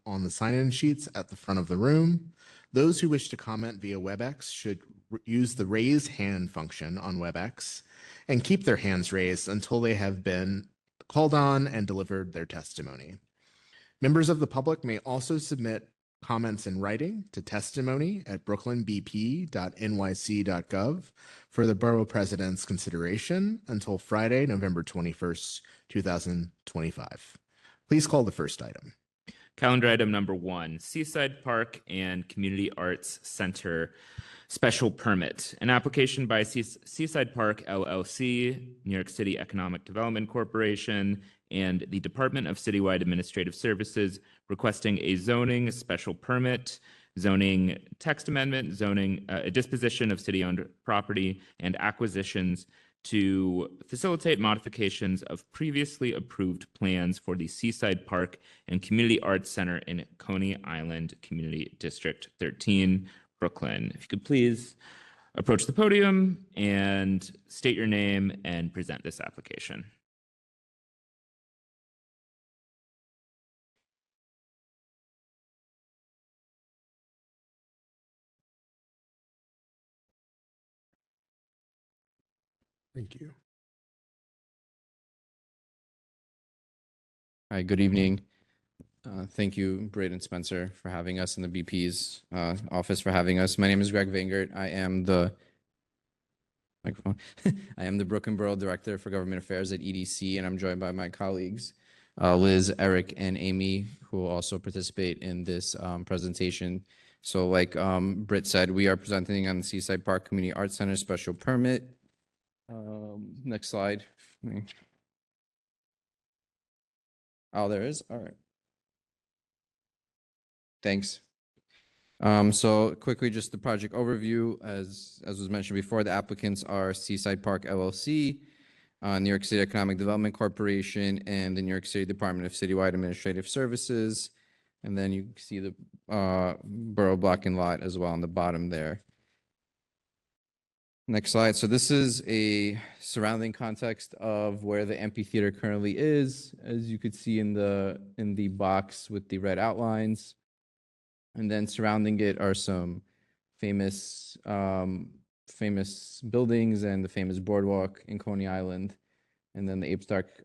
on the sign-in sheets at the front of the room. Those who wish to comment via WebEx should use the raise hand function on WebEx and keep their hands raised until they have been called on and delivered their testimony. Members of the public may also submit comments in writing to testimony@brooklynbp.nyc.gov for the Borough Presidents' consideration until Friday, November 21st, 2025. Please call the first item. Calendar item number 1, Seaside Park and Community Arts Center special permit. An application by Seaside Park LLC, New York City Economic Development Corporation, and the Department of Citywide Administrative Services requesting a zoning special permit, zoning text amendment, zoning disposition of city-owned property, and acquisitions to facilitate modifications of previously approved plans for the Seaside Park and Community Arts Center in Coney Island Community District 13, Brooklyn. If you could please approach the podium and state your name and present this application. Thank you. Hi, good evening. Thank you, Braden Spencer, for having us in the BP's office for having us. My name is Greg Vangert. I am the microphone. I am the Brooklyn Borough Director for Government Affairs at EDC, and I'm joined by my colleagues, Liz, Eric, and Amy, who will also participate in this presentation. So like Britt said, we are presenting on the Seaside Park Community Arts Center special permit. Next slide. Oh, there is? All right. Thanks. So quickly, just the project overview. As was mentioned before, the applicants are Seaside Park LLC, New York City Economic Development Corporation, and the New York City Department of Citywide Administrative Services. And then you see the Borough Block and Lot as well on the bottom there. Next slide. So this is a surrounding context of where the amphitheater currently is, as you could see in the box with the red outlines. And then surrounding it are some famous buildings and the famous boardwalk in Coney Island. And then the Ape Stark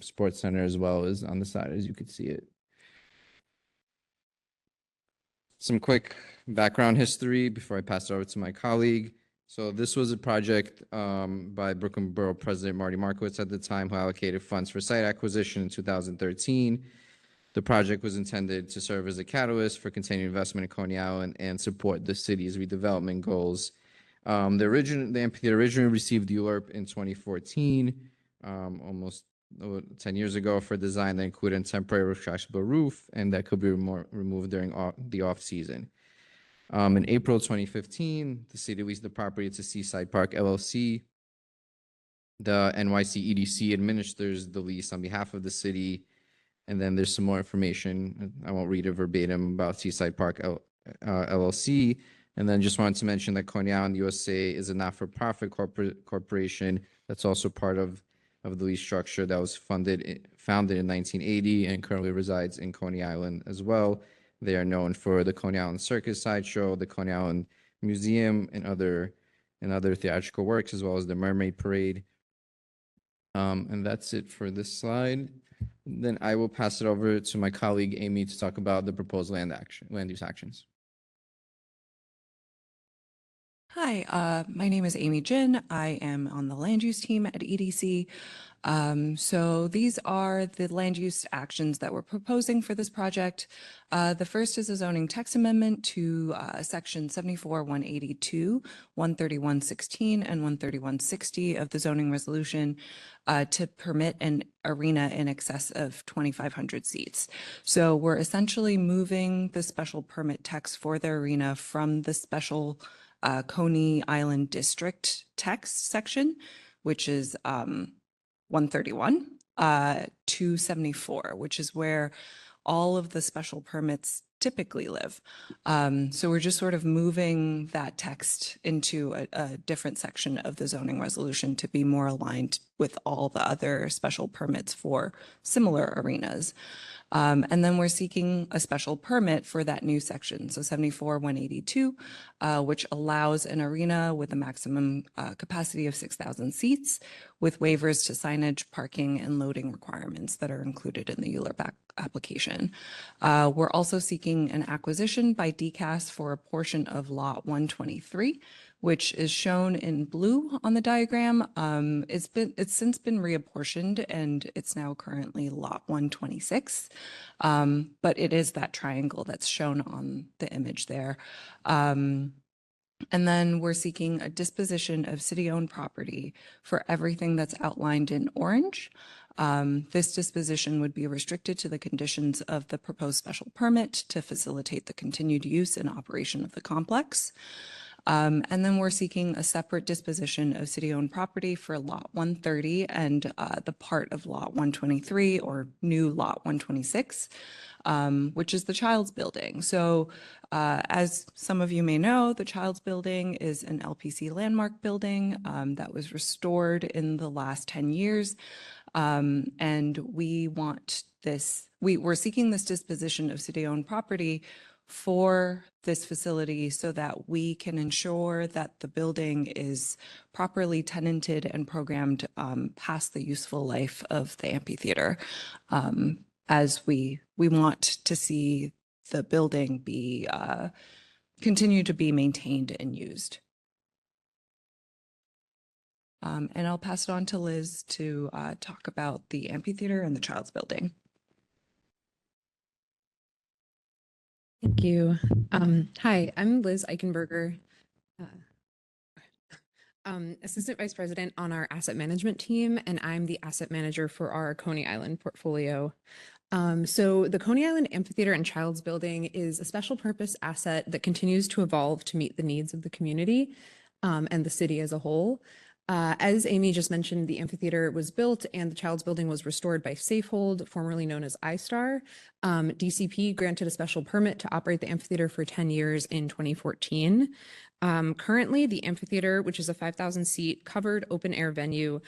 Sports Center as well is on the side, as you could see it. Some quick background history before I pass it over to my colleague. So this was a project by Brooklyn Borough President Marty Markowitz at the time, who allocated funds for site acquisition in 2013. The project was intended to serve as a catalyst for continued investment in Coney Island and support the city's redevelopment goals. The amphitheater originally received the ULURP in 2014, almost 10 years ago, for design that included a temporary retractable roof and that could be removed during the off-season. In April 2015, the city leased the property to Seaside Park LLC. The NYC EDC administers the lease on behalf of the city. And then there's some more information. I won't read it verbatim about Seaside Park LLC. And then just wanted to mention that Coney Island USA is a not-for-profit corporation that's also part of the lease structure that was founded in 1980 and currently resides in Coney Island as well. They are known for the Coney Island Circus Sideshow, the Coney Island Museum, and other theatrical works, as well as the Mermaid Parade. And that's it for this slide. Then I will pass it over to my colleague, Amy, to talk about the proposed land use actions. Hi, my name is Amy Jin. I am on the land use team at EDC. So these are the land use actions that we're proposing for this project. The first is a zoning text amendment to section 74-182, 131-16, and 131-60 of the zoning resolution to permit an arena in excess of 2,500 seats. So we're essentially moving the special permit text for the arena from the special Coney Island District text section, which is 131, to 74, which is where all of the special permits typically live. So we're just sort of moving that text into a different section of the zoning resolution to be more aligned with all the other special permits for similar arenas. And then we're seeking a special permit for that new section, so 74-182, which allows an arena with a maximum capacity of 6,000 seats with waivers to signage, parking, and loading requirements that are included in the ULURP application. We're also seeking an acquisition by DCAS for a portion of Lot 123, which is shown in blue on the diagram. It's since been reapportioned and it's now currently Lot 126. But it is that triangle that's shown on the image there. And then we're seeking a disposition of city-owned property for everything that's outlined in orange. This disposition would be restricted to the conditions of the proposed special permit to facilitate the continued use and operation of the complex. And then we're seeking a separate disposition of city-owned property for Lot 130 and the part of Lot 123 or new Lot 126, which is the Child's Building. So as some of you may know, the Child's Building is an LPC landmark building that was restored in the last 10 years. And we want this, we're seeking this disposition of city-owned property for this facility so that we can ensure that the building is properly tenanted and programmed past the useful life of the amphitheater, as we want to see the building be continue to be maintained and used. And I'll pass it on to Liz to talk about the amphitheater and the Child's Building. Thank you. Hi, I'm Liz Eichenberger, Assistant Vice President on our asset management team, and I'm the asset manager for our Coney Island portfolio. So the Coney Island Amphitheater and Child's Building is a special purpose asset that continues to evolve to meet the needs of the community and the city as a whole. As Amy just mentioned, the amphitheater was built and the Child's Building was restored by Safehold, formerly known as iStar. DCP granted a special permit to operate the amphitheater for 10 years in 2014. Currently, the amphitheater, which is a 5,000 seat covered open air venue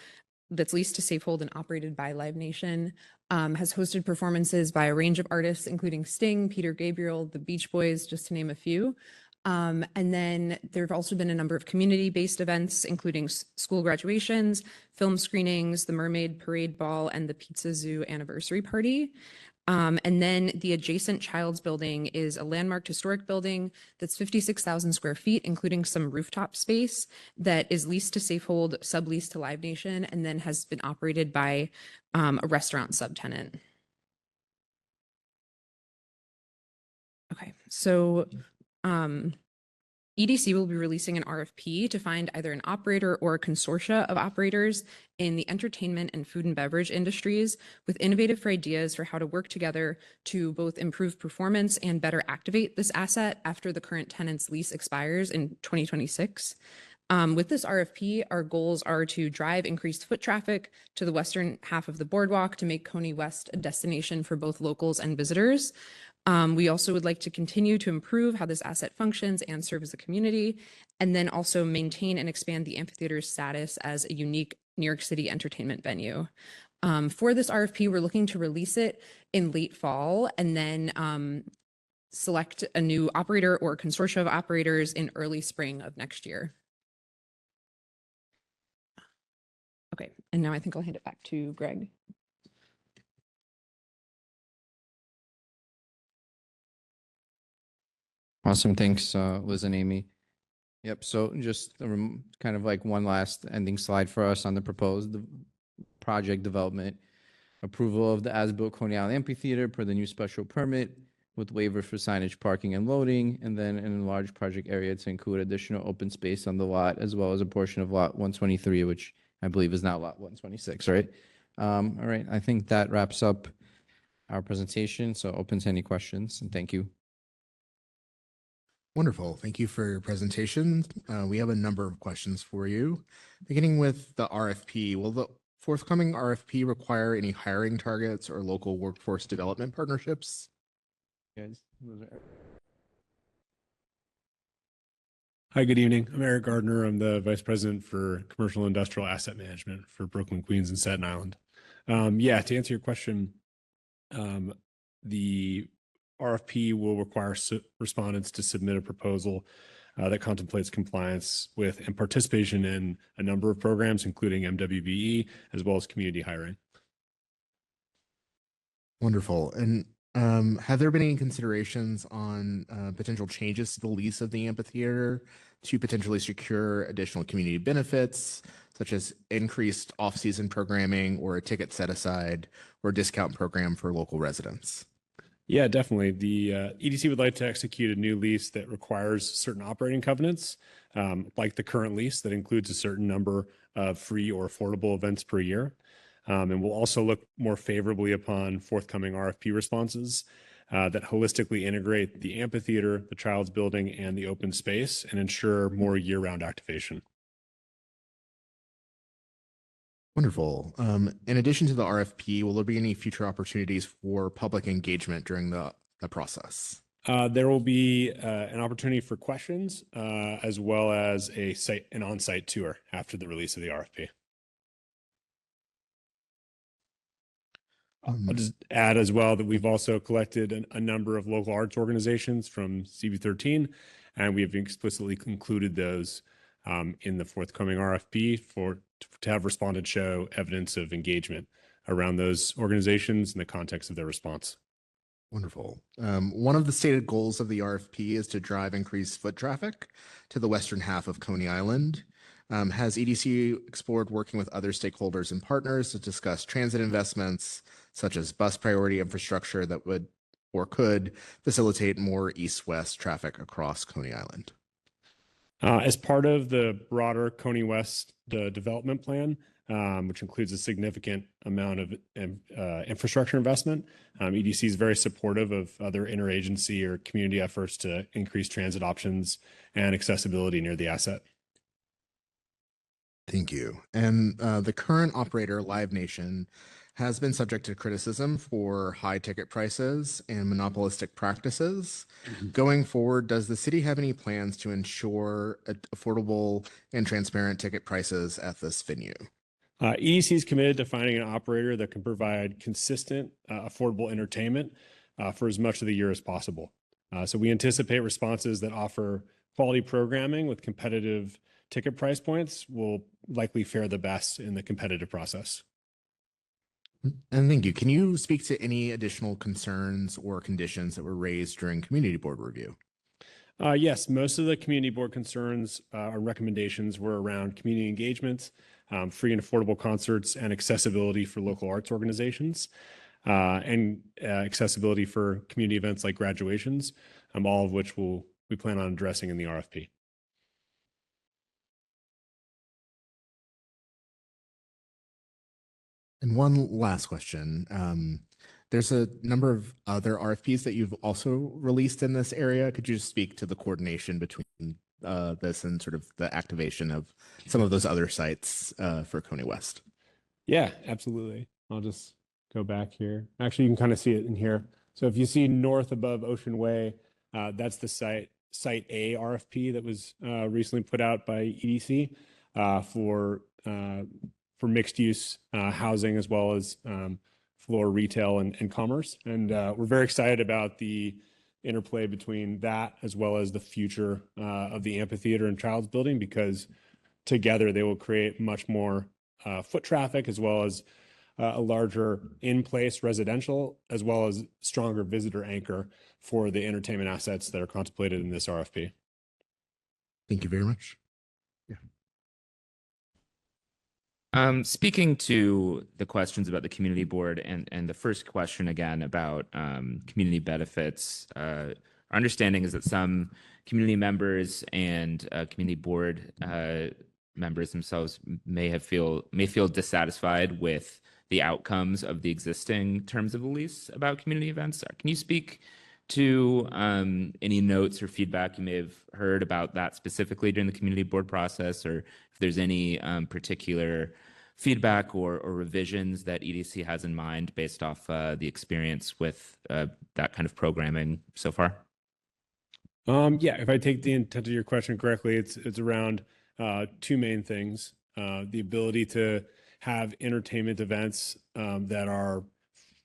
that's leased to Safehold and operated by Live Nation, has hosted performances by a range of artists, including Sting, Peter Gabriel, the Beach Boys, just to name a few. And then there have also been a number of community-based events, including school graduations, film screenings, the Mermaid Parade Ball, and the Pizza Zoo anniversary party. And then the adjacent Child's Building is a landmark historic building that's 56,000 square feet, including some rooftop space that is leased to Safehold, subleased to Live Nation, and then has been operated by a restaurant subtenant. Okay, so EDC will be releasing an RFP to find either an operator or a consortia of operators in the entertainment and food and beverage industries with innovative ideas for how to work together to both improve performance and better activate this asset after the current tenant's lease expires in 2026. With this RFP, our goals are to drive increased foot traffic to the western half of the boardwalk to make Coney West a destination for both locals and visitors. We also would like to continue to improve how this asset functions and serves the community, and then also maintain and expand the amphitheater's status as a unique New York City entertainment venue. For this RFP, we're looking to release it in late fall and then select a new operator or consortia of operators in early spring of next year. Okay, and now I think I'll hand it back to Greg. Awesome. Thanks, Liz and Amy. Yep. So just kind of like one last ending slide for us on the proposed project development. Approval of the as-built Coney Island Amphitheater per the new special permit with waiver for signage, parking, and loading, and then an enlarged project area to include additional open space on the lot, as well as a portion of lot 123, which I believe is now lot 126, right? All right. I think that wraps up our presentation. So open to any questions, and thank you. Wonderful. Thank you for your presentation. We have a number of questions for you. Beginning with the RFP, will the forthcoming RFP require any hiring targets or local workforce development partnerships? Guys, Hi, good evening. I'm Eric Gardner. I'm the Vice President for Commercial Industrial Asset Management for Brooklyn, Queens, and Staten Island. Yeah, to answer your question, the RFP will require respondents to submit a proposal that contemplates compliance with and participation in a number of programs, including MWBE, as well as community hiring. Wonderful. And have there been any considerations on potential changes to the lease of the amphitheater to potentially secure additional community benefits, such as increased off-season programming or a ticket set aside or discount program for local residents? Yeah, definitely. The EDC would like to execute a new lease that requires certain operating covenants, like the current lease that includes a certain number of free or affordable events per year. And we'll also look more favorably upon forthcoming RFP responses that holistically integrate the amphitheater, the child's building, and the open space and ensure more year-round activation. Wonderful. In addition to the RFP, will there be any future opportunities for public engagement during the process? There will be an opportunity for questions as well as an on-site tour after the release of the RFP. I'll just add as well that we've also collected a number of local arts organizations from CB13, and we have explicitly included those in the forthcoming RFP to have respondents show evidence of engagement around those organizations in the context of their response. Wonderful. One of the stated goals of the RFP is to drive increased foot traffic to the western half of Coney Island. Has EDC explored working with other stakeholders and partners to discuss transit investments, such as bus priority infrastructure that would or could facilitate more east-west traffic across Coney Island? As part of the broader Coney West development plan, which includes a significant amount of infrastructure investment, EDC is very supportive of other interagency or community efforts to increase transit options and accessibility near the asset. Thank you. And the current operator, Live Nation, has been subject to criticism for high ticket prices and monopolistic practices. Going forward, does the city have any plans to ensure affordable and transparent ticket prices at this venue? EDC is committed to finding an operator that can provide consistent, affordable entertainment for as much of the year as possible. So we anticipate responses that offer quality programming with competitive ticket price points will likely fare the best in the competitive process. And thank you. Can you speak to any additional concerns or conditions that were raised during community board review? Yes, most of the community board concerns or recommendations were around community engagement, free and affordable concerts, and accessibility for local arts organizations, and accessibility for community events like graduations, all of which we plan on addressing in the RFP. And one last question. There's a number of other RFPs that you've also released in this area. Could you just speak to the coordination between this and sort of the activation of some of those other sites for Coney West? Yeah, absolutely. I'll just go back here. Actually, you can kind of see it in here. So if you see north above Ocean Way, that's the site A RFP that was recently put out by EDC for mixed use housing as well as floor retail and commerce. And we're very excited about the interplay between that as well as the future of the amphitheater and child's building, because together they will create much more foot traffic as well as a larger in-place residential as well as stronger visitor anchor for the entertainment assets that are contemplated in this RFP. Thank you very much. Speaking to the questions about the community board and the first question again about community benefits, our understanding is that some community members and community board members themselves may feel dissatisfied with the outcomes of the existing terms of the lease about community events. Can you speak to any notes or feedback you may have heard about that specifically during the community board process, or if there's any particular feedback or revisions that EDC has in mind based off the experience with that kind of programming so far? Yeah, if I take the intent of your question correctly, it's around two main things. The ability to have entertainment events that are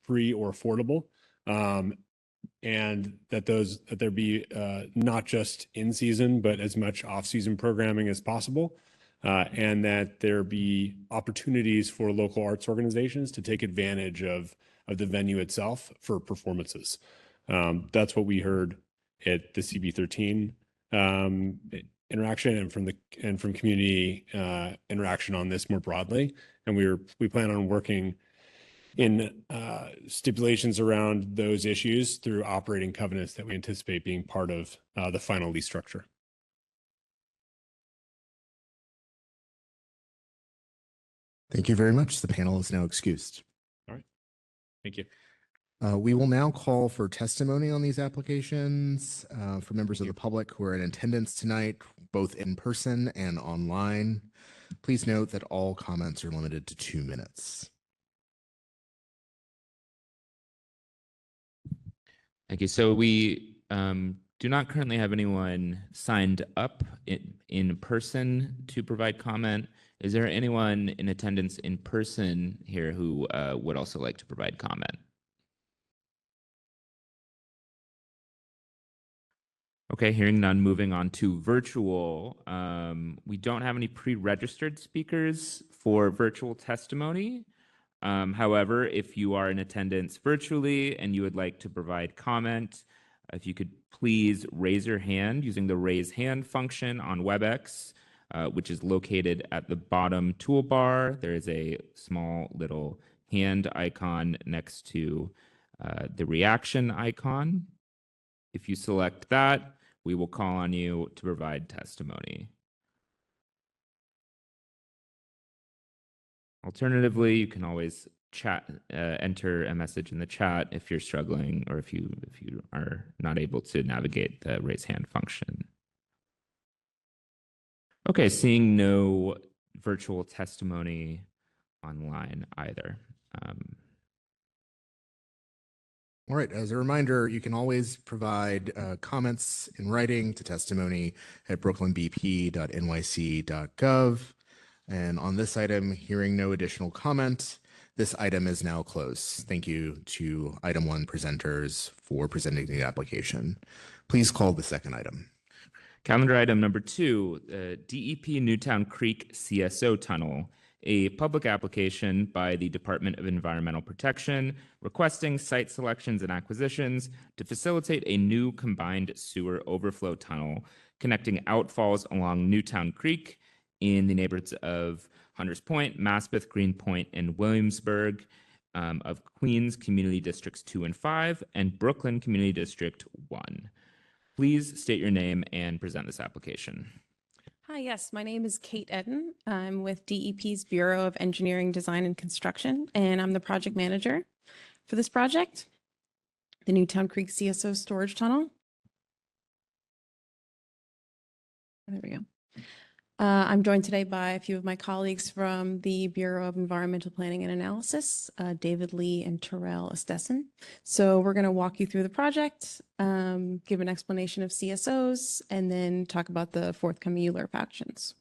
free or affordable, and that there be not just in season, but as much off-season programming as possible, and that there be opportunities for local arts organizations to take advantage of the venue itself for performances. That's what we heard at the CB13 interaction and from community interaction on this more broadly. And we plan on working in stipulations around those issues through operating covenants that we anticipate being part of the final lease structure. Thank you very much. The panel is now excused. All right. Thank you. We will now call for testimony on these applications for members of the public who are in attendance tonight, both in person and online. Please note that all comments are limited to 2 minutes. Thank you. So we do not currently have anyone signed up in person to provide comment. Is there anyone in attendance in person here who would also like to provide comment? Okay, hearing none, moving on to virtual. We don't have any pre-registered speakers for virtual testimony. However, if you are in attendance virtually and you would like to provide comment, if you could please raise your hand using the raise hand function on WebEx, which is located at the bottom toolbar. There is a small little hand icon next to the reaction icon. If you select that, we will call on you to provide testimony. Alternatively, you can always enter a message in the chat if you're struggling or if you are not able to navigate the raise hand function. Okay, seeing no virtual testimony online either. All right, as a reminder, you can always provide comments in writing to testimony at brooklynbp.nyc.gov. And on this item, hearing no additional comment, this item is now closed. Thank you to item 1 presenters for presenting the application. Please call the second item. Calendar item number 2, DEP Newtown Creek CSO Tunnel, a public application by the Department of Environmental Protection requesting site selections and acquisitions to facilitate a new combined sewer overflow tunnel connecting outfalls along Newtown Creek in the neighborhoods of Hunters Point, Maspeth, Greenpoint, and Williamsburg of Queens Community Districts 2 and 5 and Brooklyn Community District 1. Please state your name and present this application. Hi, yes, my name is Kate Eden. I'm with DEP's Bureau of Engineering, Design, and Construction, and I'm the project manager for this project, the Newtown Creek CSO Storage Tunnel. There we go. I'm joined today by a few of my colleagues from the Bureau of Environmental Planning and Analysis, David Lee and Terrell Estessen. So we're going to walk you through the project, give an explanation of CSOs, and then talk about the forthcoming ULURP actions.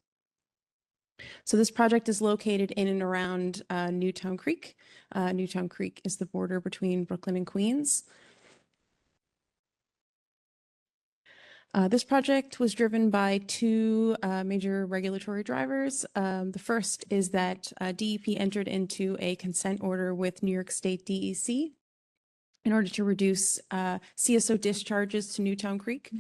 So this project is located in and around Newtown Creek. Newtown Creek is the border between Brooklyn and Queens. This project was driven by 2 major regulatory drivers. The first is that DEP entered into a consent order with New York State DEC in order to reduce CSO discharges to Newtown Creek.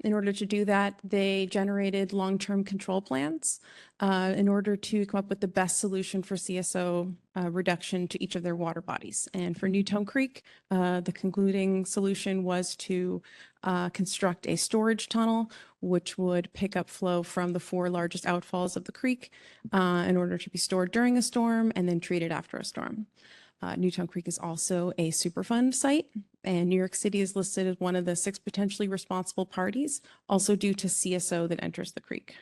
In order to do that, they generated long-term control plans in order to come up with the best solution for CSO reduction to each of their water bodies. And for Newtown Creek, the concluding solution was to construct a storage tunnel, which would pick up flow from the 4 largest outfalls of the creek in order to be stored during a storm and then treated after a storm. Newtown Creek is also a Superfund site, and New York City is listed as one of the 6 potentially responsible parties, also due to CSO that enters the creek.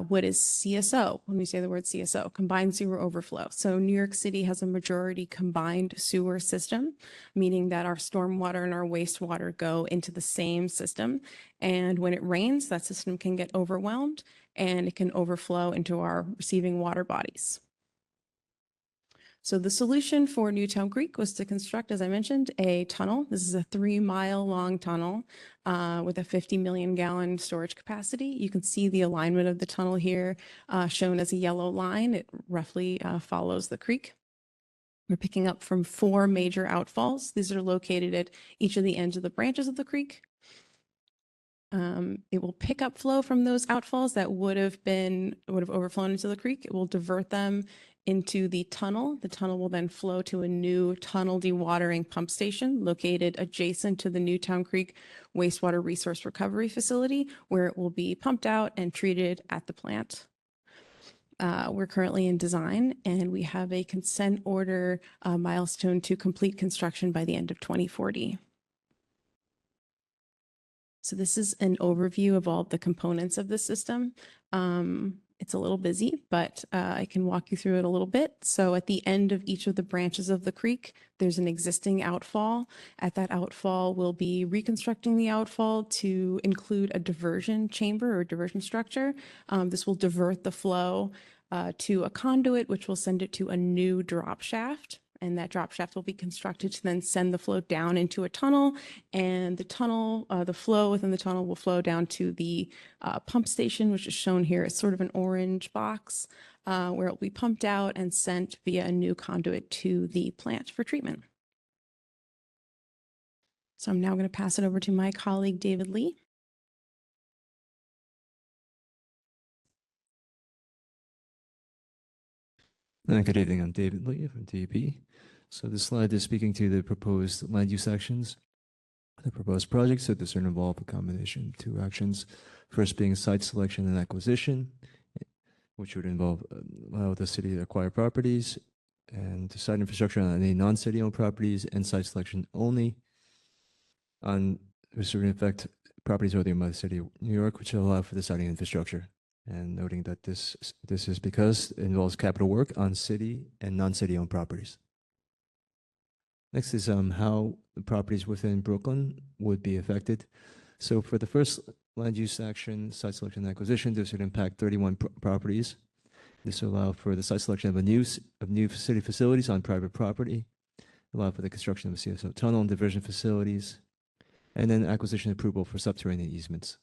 What is CSO? When we say the word CSO, combined sewer overflow. So New York City has a majority combined sewer system, meaning that our stormwater and our wastewater go into the same system. And when it rains, that system can get overwhelmed and it can overflow into our receiving water bodies. So the solution for Newtown Creek was to construct, as I mentioned, a tunnel. This is a 3-mile long tunnel with a 50 million gallon storage capacity. You can see the alignment of the tunnel here shown as a yellow line. It roughly follows the creek. We're picking up from 4 major outfalls. These are located at each of the ends of the branches of the creek. It will pick up flow from those outfalls that would have overflown into the creek. It will divert them into the tunnel. The tunnel will then flow to a new tunnel dewatering pump station located adjacent to the Newtown Creek wastewater resource recovery facility, where it will be pumped out and treated at the plant. We're currently in design and we have a consent order milestone to complete construction by the end of 2040. So this is an overview of all the components of the system. It's a little busy, but I can walk you through it a little bit. So at the end of each of the branches of the creek, there's an existing outfall. At that outfall, we'll be reconstructing the outfall to include a diversion chamber or diversion structure. This will divert the flow to a conduit, which will send it to a new drop shaft. And that drop shaft will be constructed to then send the flow down into a tunnel, and the tunnel, the flow within the tunnel will flow down to the pump station, which is shown here. It's sort of an orange box where it will be pumped out and sent via a new conduit to the plant for treatment. So I'm now going to pass it over to my colleague, David Lee. Good evening, I'm David Lee from DEP. So this slide is speaking to the proposed land use actions. The proposed project, so this will involve a combination of 2 actions. First being site selection and acquisition, which would involve allow the city to acquire properties and site infrastructure on any non-city owned properties, and site selection only on a certain effect properties already owned by the city of New York, which will allow for the siting infrastructure. And noting that this is because it involves capital work on city and non-city owned properties. Next is how the properties within Brooklyn would be affected. So for the first land use action, site selection and acquisition, this would impact 31 properties. This will allow for the site selection of new city facilities on private property, allow for the construction of a CSO tunnel and diversion facilities, and then acquisition approval for subterranean easements.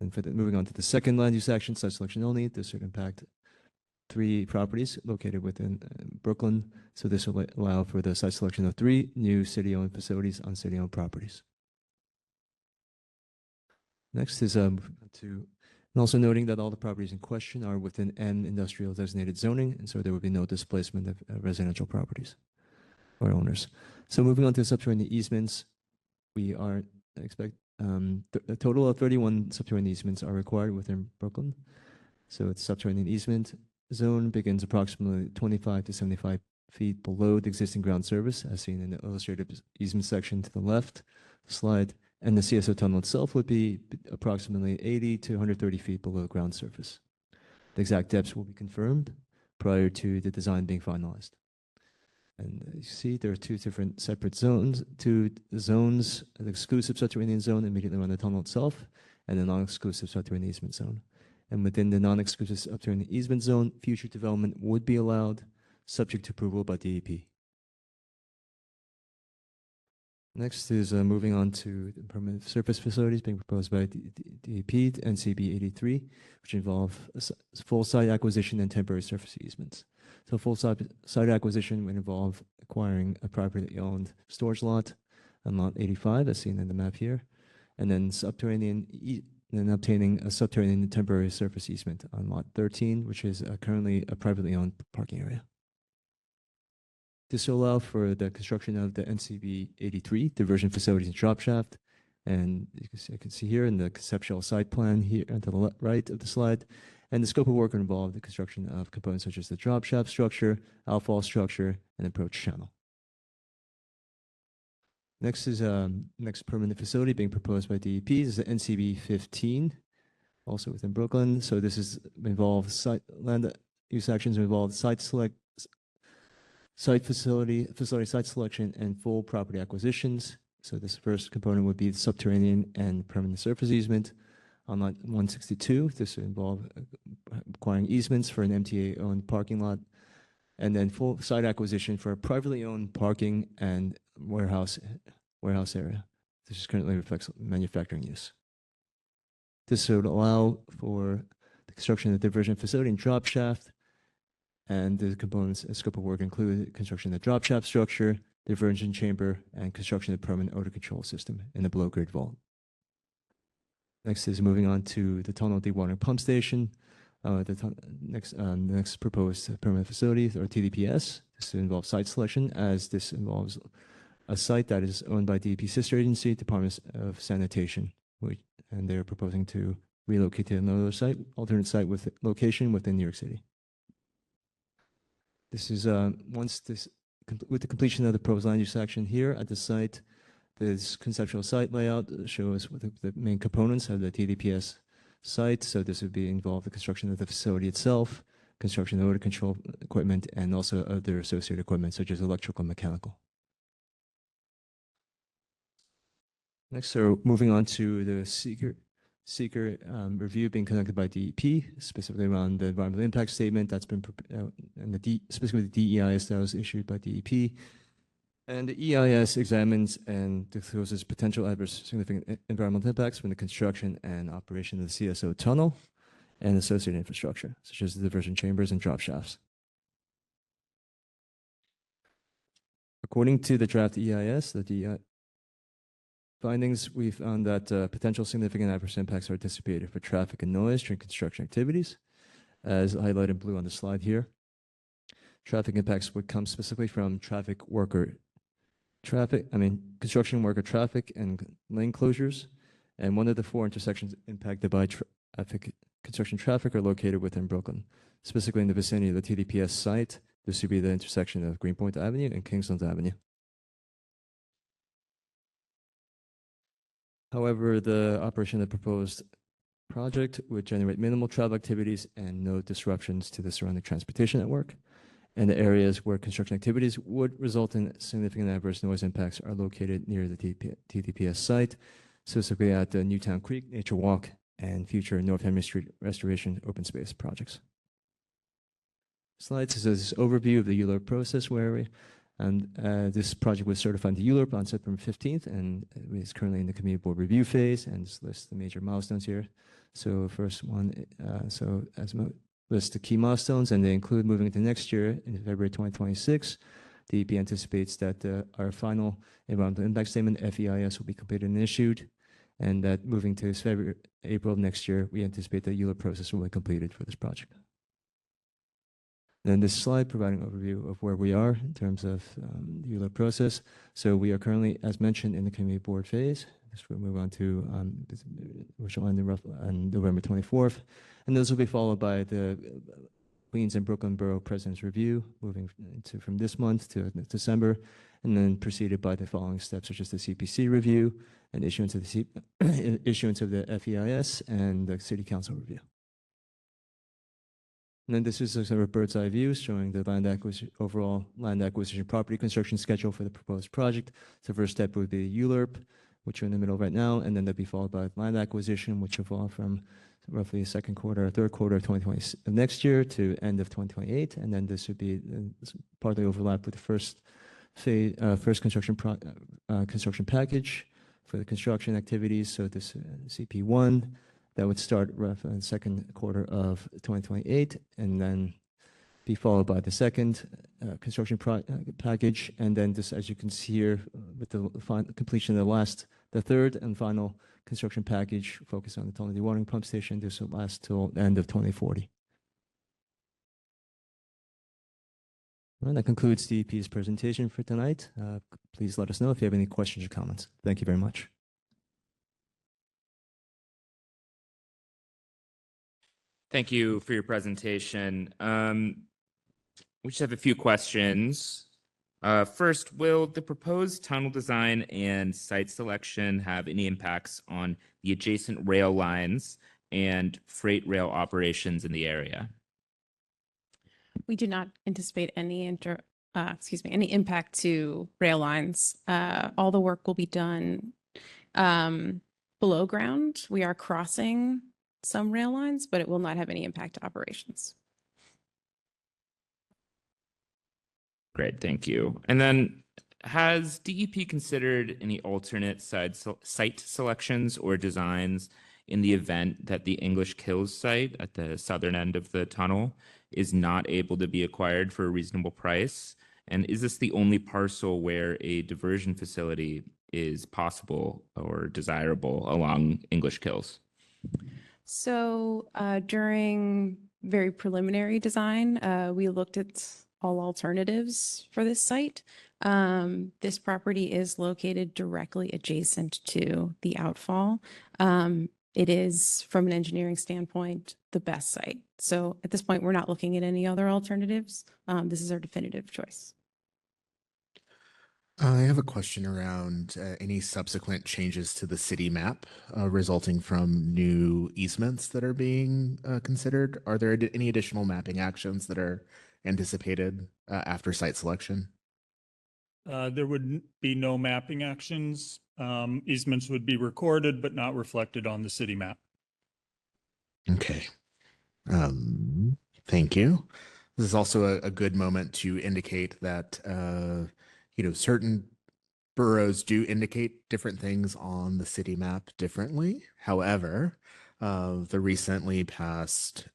And moving on to the second land use action, site selection only, this would impact 3 properties located within Brooklyn. So this will allow for the site selection of 3 new city-owned facilities on city-owned properties. Next is and also noting that all the properties in question are within N industrial designated zoning, and so there will be no displacement of residential properties or owners. So moving on to subterranean easements, we are expect a total of 31 subterranean easements are required within Brooklyn. So its subterranean easement zone begins approximately 25 to 75 feet below the existing ground surface, as seen in the illustrated easement section to the left of the slide. And the CSO tunnel itself would be approximately 80 to 130 feet below ground surface. The exact depths will be confirmed prior to the design being finalized. And you see there are 2 different separate zones, 2 zones, an exclusive subterranean zone immediately around the tunnel itself, and a non-exclusive subterranean easement zone. And within the non-exclusive subterranean easement zone, future development would be allowed, subject to approval by DEP. Next is moving on to the permanent surface facilities being proposed by DEP, NCB 83, which involve full site acquisition and temporary surface easements. So full site acquisition would involve acquiring a privately owned storage lot on lot 85, as seen in the map here, and then obtaining a subterranean temporary surface easement on lot 13, which is currently a privately owned parking area. This will allow for the construction of the NCB 83 diversion facilities and drop shaft. And you can see here in the conceptual site plan here to the right of the slide. And the scope of work will involve the construction of components such as the drop shaft structure, outfall structure, and approach channel. Next is next permanent facility being proposed by DEP is the NCB 15, also within Brooklyn. So this is involved land use actions involve site selection, and full property acquisitions. So this first component would be the subterranean and permanent surface easement. On lot 162, this would involve acquiring easements for an MTA-owned parking lot, and then full site acquisition for a privately owned parking and warehouse area. This is currently reflects manufacturing use. This would allow for the construction of the diversion facility and drop shaft, and the components and scope of work include construction of the drop shaft structure, diversion chamber, and construction of the permanent odor control system in the below-grade vault. Next is moving on to the tunnel dewatering pump station. The next proposed permanent facility, or TDPS. This involves site selection, as this involves a site that is owned by DEP sister agency, Department of Sanitation, and they're proposing to relocate to another site, alternate site with location within New York City. This is with the completion of the proposed land use action here at the site, this conceptual site layout shows what the main components of the TDPS site. So this would be involved the construction of the facility itself, construction of odor control equipment, and also other associated equipment such as electrical and mechanical. Next, so moving on to the seeker review being conducted by DEP, specifically around the environmental impact statement that's been and specifically the DEIS that was issued by DEP. And the EIS examines and discloses potential adverse significant environmental impacts from the construction and operation of the CSO tunnel and associated infrastructure, such as the diversion chambers and drop shafts. According to the draft EIS, the DEI findings, we found that potential significant adverse impacts are anticipated for traffic and noise during construction activities, as highlighted in blue on the slide here. Traffic impacts would come specifically from construction worker traffic and lane closures. And one of the 4 intersections impacted by construction traffic are located within Brooklyn, specifically in the vicinity of the TDPS site. This would be the intersection of Greenpoint Avenue and Kingsland Avenue. However, the operation of the proposed project would generate minimal travel activities and no disruptions to the surrounding transportation network. And the areas where construction activities would result in significant adverse noise impacts are located near the TDPS site, specifically at the Newtown Creek Nature Walk and future North Henry Street restoration open space projects. Slides is this overview of the ULURP process and this project was certified to ULURP on September 15th and is currently in the community board review phase, and this lists the major milestones here. So first one, list the key milestones, and they include moving into next year in February 2026. DEP anticipates that our final environmental impact statement, FEIS, will be completed and issued, and that moving to April of next year, we anticipate the ULURP process will be completed for this project. Then this slide providing an overview of where we are in terms of the ULURP process. So we are currently, as mentioned, in the community board phase. This will move on to which will end on November 24th. And those will be followed by the Queens and Brooklyn Borough Presidents Review, moving from this month to December, and then preceded by the following steps, such as the CPC review and issuance of the FEIS and the City Council review. And then this is a sort of bird's eye view showing the overall land acquisition property construction schedule for the proposed project. So first step would be ULURP, which are in the middle right now, and then that'd be followed by land acquisition, which will fall from roughly second quarter or third quarter of 2020 of next year to end of 2028, and then this would be partly overlap with the first phase, construction package for the construction activities. So this CP1 that would start roughly in the second quarter of 2028, and then be followed by the second construction package, and then this, as you can see here, with the completion of the third and final construction package focused on the tunnel dewatering pump station. This will last till the end of 2040. And that concludes DEP's presentation for tonight. Please let us know if you have any questions or comments. Thank you very much. Thank you for your presentation. We just have a few questions. First, will the proposed tunnel design and site selection have any impacts on the adjacent rail lines and freight rail operations in the area? We do not anticipate any any impact to rail lines. All the work will be done below ground. We are crossing some rail lines, but it will not have any impact to operations. Great, thank you. And then has DEP considered any alternate site selections or designs in the event that the English Kills site at the southern end of the tunnel is not able to be acquired for a reasonable price? And is this the only parcel where a diversion facility is possible or desirable along English Kills? So during very preliminary design, we looked at all alternatives for this site. This property is located directly adjacent to the outfall. It is, from an engineering standpoint, the best site. So at this point, we're not looking at any other alternatives. This is our definitive choice. I have a question around any subsequent changes to the city map resulting from new easements that are being considered. Are there any additional mapping actions that are anticipated after site selection? There would be no mapping actions. Easements would be recorded but not reflected on the city map. Okay. Thank you. This is also a good moment to indicate that certain boroughs do indicate different things on the city map differently. However, the recently passed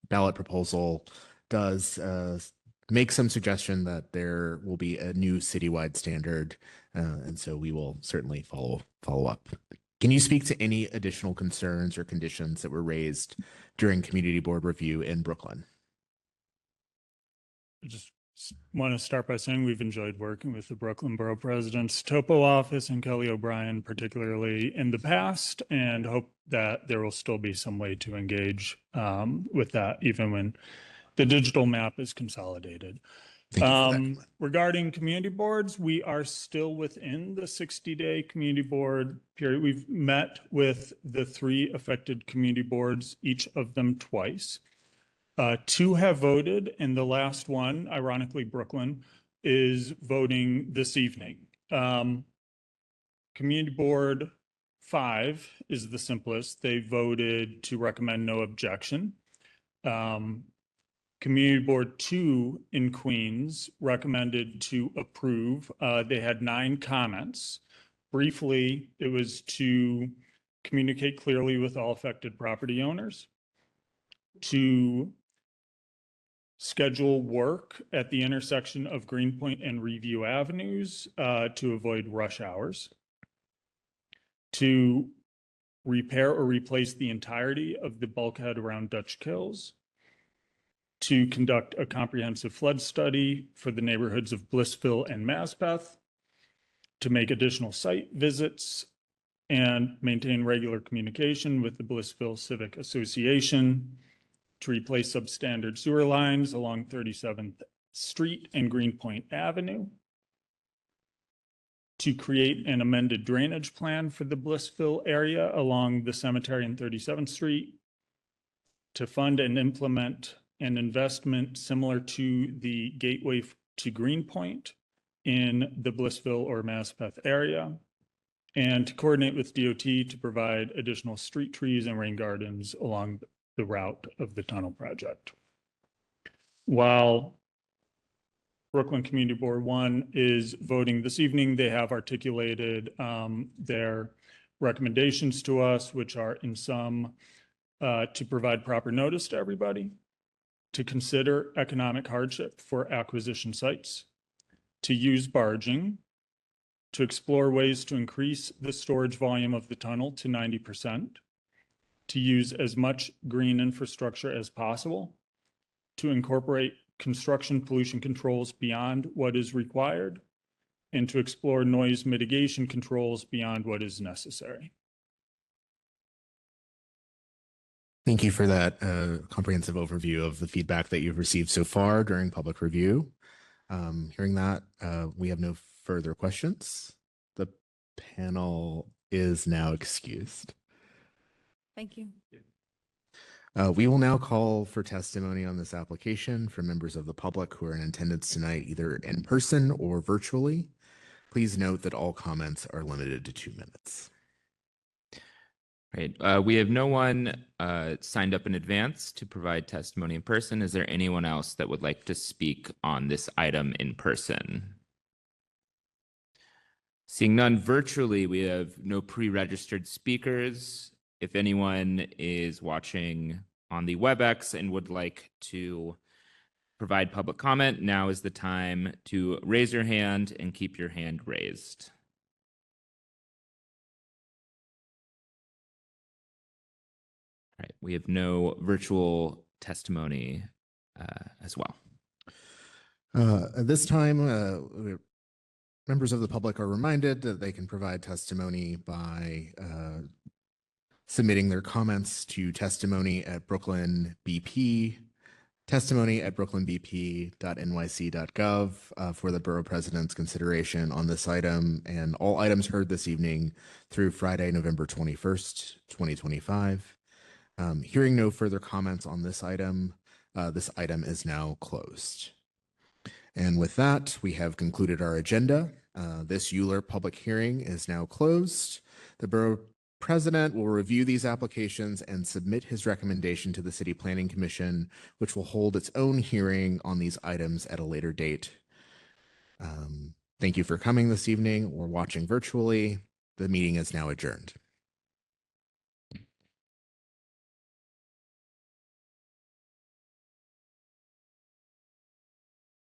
ballot proposal does make some suggestion that there will be a new citywide standard, and so we will certainly follow up. Can you speak to any additional concerns or conditions that were raised during community board review in Brooklyn? I just want to start by saying we've enjoyed working with the Brooklyn Borough Presidents Topo office and Kelly O'Brien, particularly in the past, and hope that there will still be some way to engage with that, even when the digital map is consolidated. Regarding community boards, we are still within the 60-day community board period. We've met with the 3 affected community boards, each of them twice. 2 have voted, and the last one, ironically Brooklyn, is voting this evening. Community Board 5 is the simplest. They voted to recommend no objection. Community Board 2 in Queens recommended to approve. They had 9 comments. Briefly, it was to communicate clearly with all affected property owners, to schedule work at the intersection of Greenpoint and Review Avenues to avoid rush hours, to repair or replace the entirety of the bulkhead around Dutch Kills, to conduct a comprehensive flood study for the neighborhoods of Blissville and Maspeth, to make additional site visits and maintain regular communication with the Blissville Civic Association, to replace substandard sewer lines along 37th Street and Greenpoint Avenue, to create an amended drainage plan for the Blissville area along the cemetery and 37th Street, to fund and implement an investment similar to the Gateway to Greenpoint in the Blissville or Maspeth area, and to coordinate with DOT to provide additional street trees and rain gardens along the route of the tunnel project. While Brooklyn Community Board 1 is voting this evening, they have articulated their recommendations to us, which are in sum to provide proper notice to everybody, to consider economic hardship for acquisition sites, to use barging, to explore ways to increase the storage volume of the tunnel to 90%, to use as much green infrastructure as possible, to incorporate construction pollution controls beyond what is required, and to explore noise mitigation controls beyond what is necessary. Thank you for that comprehensive overview of the feedback that you've received so far during public review. Hearing that, we have no further questions. The panel is now excused. Thank you. We will now call for testimony on this application from members of the public who are in attendance tonight, either in person or virtually. Please note that all comments are limited to 2 minutes. Right. We have no one signed up in advance to provide testimony in person. Is there anyone else that would like to speak on this item in person? Seeing none virtually, we have no pre-registered speakers. If anyone is watching on the WebEx and would like to provide public comment, now is the time to raise your hand and keep your hand raised. All right, we have no virtual testimony as well. At this time, members of the public are reminded that they can provide testimony by submitting their comments to testimony@brooklynbp.nyc.gov for the Borough President's consideration on this item and all items heard this evening through Friday, November 21st, 2025. Hearing no further comments on this item is now closed. And with that, we have concluded our agenda. This ULURP public hearing is now closed. The Borough President will review these applications and submit his recommendation to the City Planning Commission, which will hold its own hearing on these items at a later date. Thank you for coming this evening or watching virtually. The meeting is now adjourned.